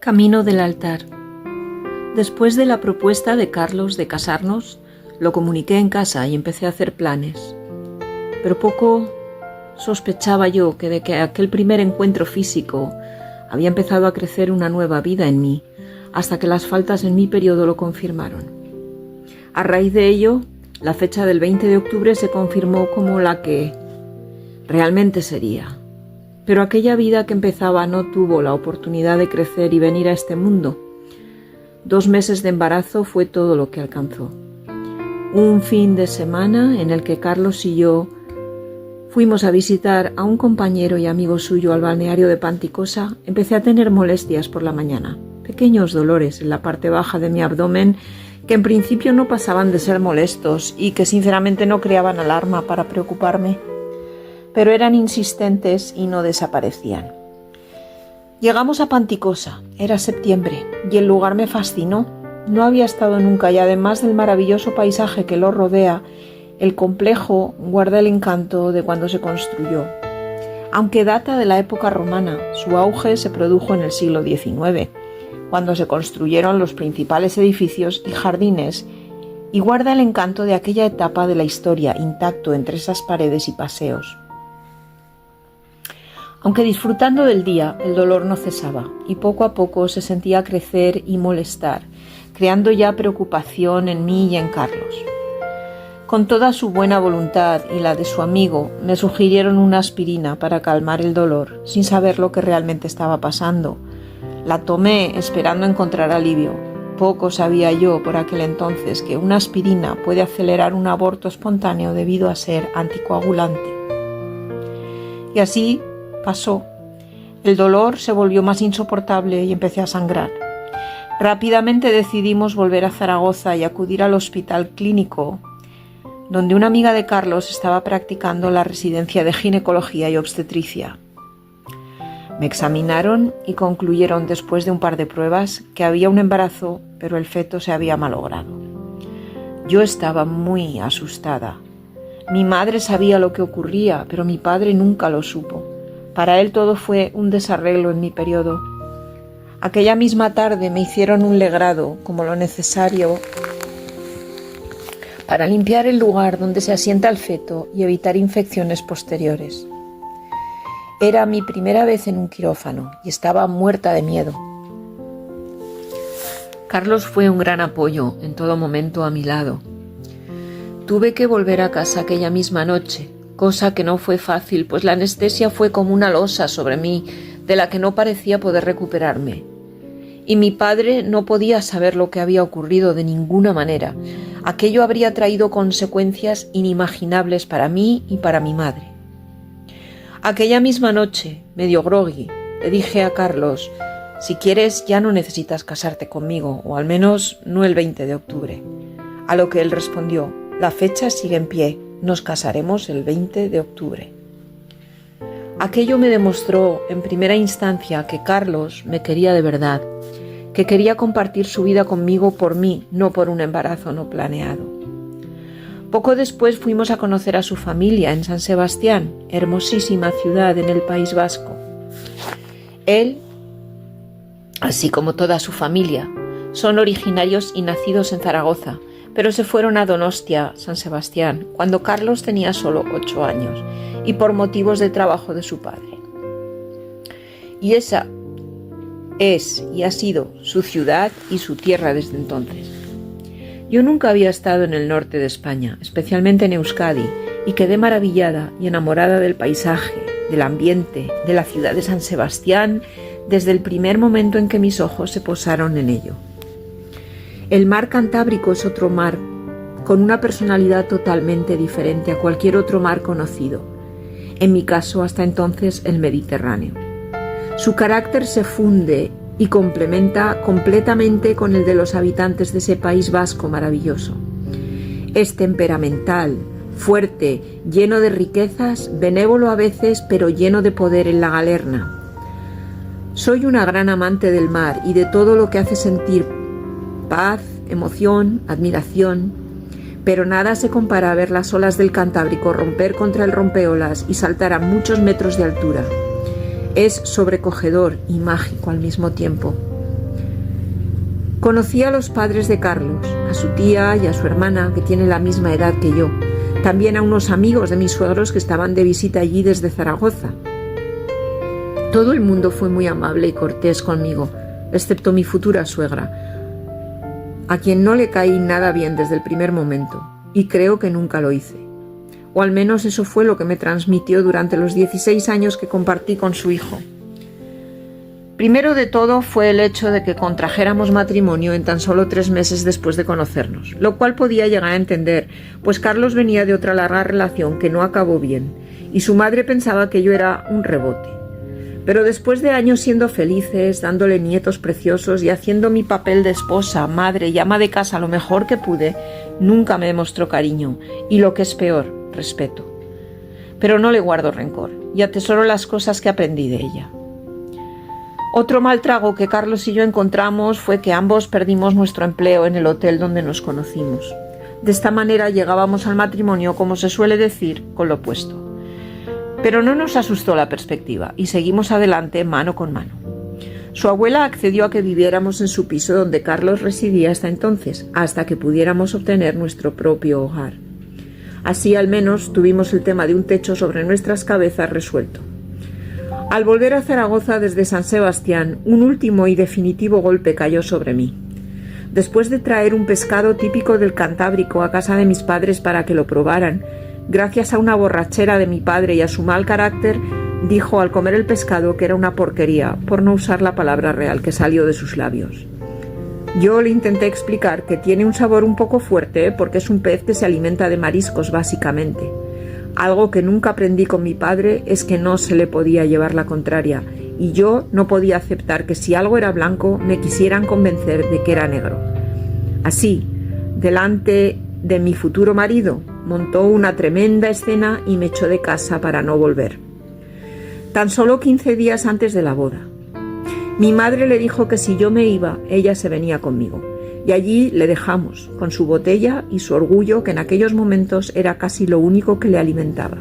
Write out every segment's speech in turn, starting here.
Camino del altar. Después de la propuesta de Carlos de casarnos, lo comuniqué en casa y empecé a hacer planes. Pero poco sospechaba yo que de que aquel primer encuentro físico había empezado a crecer una nueva vida en mí, hasta que las faltas en mi periodo lo confirmaron. A raíz de ello, la fecha del 20 de octubre se confirmó como la que realmente sería. Pero aquella vida que empezaba no tuvo la oportunidad de crecer y venir a este mundo. 2 meses de embarazo fue todo lo que alcanzó. Un fin de semana en el que Carlos y yo fuimos a visitar a un compañero y amigo suyo al balneario de Panticosa, empecé a tener molestias por la mañana, pequeños dolores en la parte baja de mi abdomen que en principio no pasaban de ser molestos y que sinceramente no creaban alarma para preocuparme, pero eran insistentes y no desaparecían. Llegamos a Panticosa, era septiembre, y el lugar me fascinó. No había estado nunca y además del maravilloso paisaje que lo rodea, el complejo guarda el encanto de cuando se construyó. Aunque data de la época romana, su auge se produjo en el siglo XIX, cuando se construyeron los principales edificios y jardines, y guarda el encanto de aquella etapa de la historia intacto entre esas paredes y paseos. Aunque disfrutando del día, el dolor no cesaba y poco a poco se sentía crecer y molestar, creando ya preocupación en mí y en Carlos. Con toda su buena voluntad y la de su amigo, me sugirieron una aspirina para calmar el dolor, sin saber lo que realmente estaba pasando. La tomé esperando encontrar alivio. Poco sabía yo por aquel entonces que una aspirina puede acelerar un aborto espontáneo debido a ser anticoagulante. Y así pasó. El dolor se volvió más insoportable y empecé a sangrar. Rápidamente decidimos volver a Zaragoza y acudir al hospital clínico, donde una amiga de Carlos estaba practicando la residencia de ginecología y obstetricia. Me examinaron y concluyeron después de un par de pruebas que había un embarazo, pero el feto se había malogrado. Yo estaba muy asustada. Mi madre sabía lo que ocurría, pero mi padre nunca lo supo. Para él todo fue un desarreglo en mi periodo. Aquella misma tarde me hicieron un legrado, como lo necesario para limpiar el lugar donde se asienta el feto y evitar infecciones posteriores. Era mi primera vez en un quirófano y estaba muerta de miedo. Carlos fue un gran apoyo en todo momento a mi lado. Tuve que volver a casa aquella misma noche, cosa que no fue fácil, pues la anestesia fue como una losa sobre mí, de la que no parecía poder recuperarme. Y mi padre no podía saber lo que había ocurrido de ninguna manera. Aquello habría traído consecuencias inimaginables para mí y para mi madre. Aquella misma noche, medio groggy, le dije a Carlos: si quieres ya no necesitas casarte conmigo, o al menos no el 20 de octubre. A lo que él respondió: la fecha sigue en pie, nos casaremos el 20 de octubre. Aquello me demostró en primera instancia que Carlos me quería de verdad, que quería compartir su vida conmigo por mí, no por un embarazo no planeado. Poco después fuimos a conocer a su familia en San Sebastián, hermosísima ciudad en el País Vasco. Él, así como toda su familia, son originarios y nacidos en Zaragoza, pero se fueron a Donostia, San Sebastián, cuando Carlos tenía solo 8 años y por motivos de trabajo de su padre. Y esa es y ha sido su ciudad y su tierra desde entonces. Yo nunca había estado en el norte de España, especialmente en Euskadi, y quedé maravillada y enamorada del paisaje, del ambiente, de la ciudad de San Sebastián, desde el primer momento en que mis ojos se posaron en ello. El mar Cantábrico es otro mar, con una personalidad totalmente diferente a cualquier otro mar conocido. En mi caso, hasta entonces, el Mediterráneo. Su carácter se funde y complementa completamente con el de los habitantes de ese País Vasco maravilloso. Es temperamental, fuerte, lleno de riquezas, benévolo a veces, pero lleno de poder en la galerna. Soy una gran amante del mar y de todo lo que hace sentir paz, emoción, admiración, pero nada se compara a ver las olas del Cantábrico romper contra el rompeolas y saltar a muchos metros de altura. Es sobrecogedor y mágico al mismo tiempo. Conocí a los padres de Carlos, a su tía y a su hermana, que tiene la misma edad que yo. También a unos amigos de mis suegros que estaban de visita allí desde Zaragoza. Todo el mundo fue muy amable y cortés conmigo, excepto mi futura suegra, a quien no le caí nada bien desde el primer momento, y creo que nunca lo hice. O al menos eso fue lo que me transmitió durante los 16 años que compartí con su hijo. Primero de todo fue el hecho de que contrajéramos matrimonio en tan solo 3 meses después de conocernos, lo cual podía llegar a entender, pues Carlos venía de otra larga relación que no acabó bien, y su madre pensaba que yo era un rebote. Pero después de años siendo felices, dándole nietos preciosos y haciendo mi papel de esposa, madre y ama de casa lo mejor que pude, nunca me demostró cariño, y lo que es peor, respeto. Pero no le guardo rencor, y atesoro las cosas que aprendí de ella. Otro mal trago que Carlos y yo encontramos fue que ambos perdimos nuestro empleo en el hotel donde nos conocimos. De esta manera llegábamos al matrimonio, como se suele decir, con lo opuesto. Pero no nos asustó la perspectiva y seguimos adelante mano con mano. Su abuela accedió a que viviéramos en su piso donde Carlos residía hasta entonces, hasta que pudiéramos obtener nuestro propio hogar. Así al menos tuvimos el tema de un techo sobre nuestras cabezas resuelto. Al volver a Zaragoza desde San Sebastián, un último y definitivo golpe cayó sobre mí. Después de traer un pescado típico del Cantábrico a casa de mis padres para que lo probaran, gracias a una borrachera de mi padre y a su mal carácter, dijo al comer el pescado que era una porquería, por no usar la palabra real que salió de sus labios. Yo le intenté explicar que tiene un sabor un poco fuerte porque es un pez que se alimenta de mariscos básicamente. Algo que nunca aprendí con mi padre es que no se le podía llevar la contraria, y yo no podía aceptar que si algo era blanco me quisieran convencer de que era negro. Así, delante de mi futuro marido, montó una tremenda escena y me echó de casa para no volver. Tan solo 15 días antes de la boda. Mi madre le dijo que si yo me iba, ella se venía conmigo. Y allí le dejamos, con su botella y su orgullo, que en aquellos momentos era casi lo único que le alimentaba.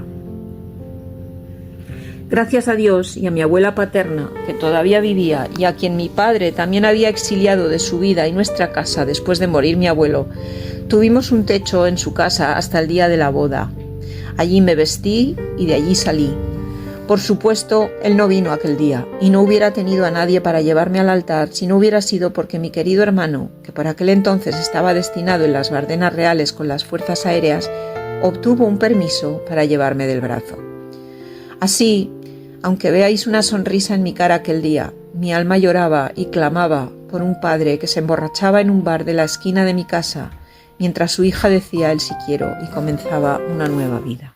Gracias a Dios y a mi abuela paterna, que todavía vivía y a quien mi padre también había exiliado de su vida y nuestra casa después de morir mi abuelo, tuvimos un techo en su casa hasta el día de la boda. Allí me vestí y de allí salí. Por supuesto, él no vino aquel día y no hubiera tenido a nadie para llevarme al altar si no hubiera sido porque mi querido hermano, que por aquel entonces estaba destinado en las Bardenas Reales con las Fuerzas Aéreas, obtuvo un permiso para llevarme del brazo. Así, aunque veáis una sonrisa en mi cara aquel día, mi alma lloraba y clamaba por un padre que se emborrachaba en un bar de la esquina de mi casa, mientras su hija decía el si quiero y comenzaba una nueva vida.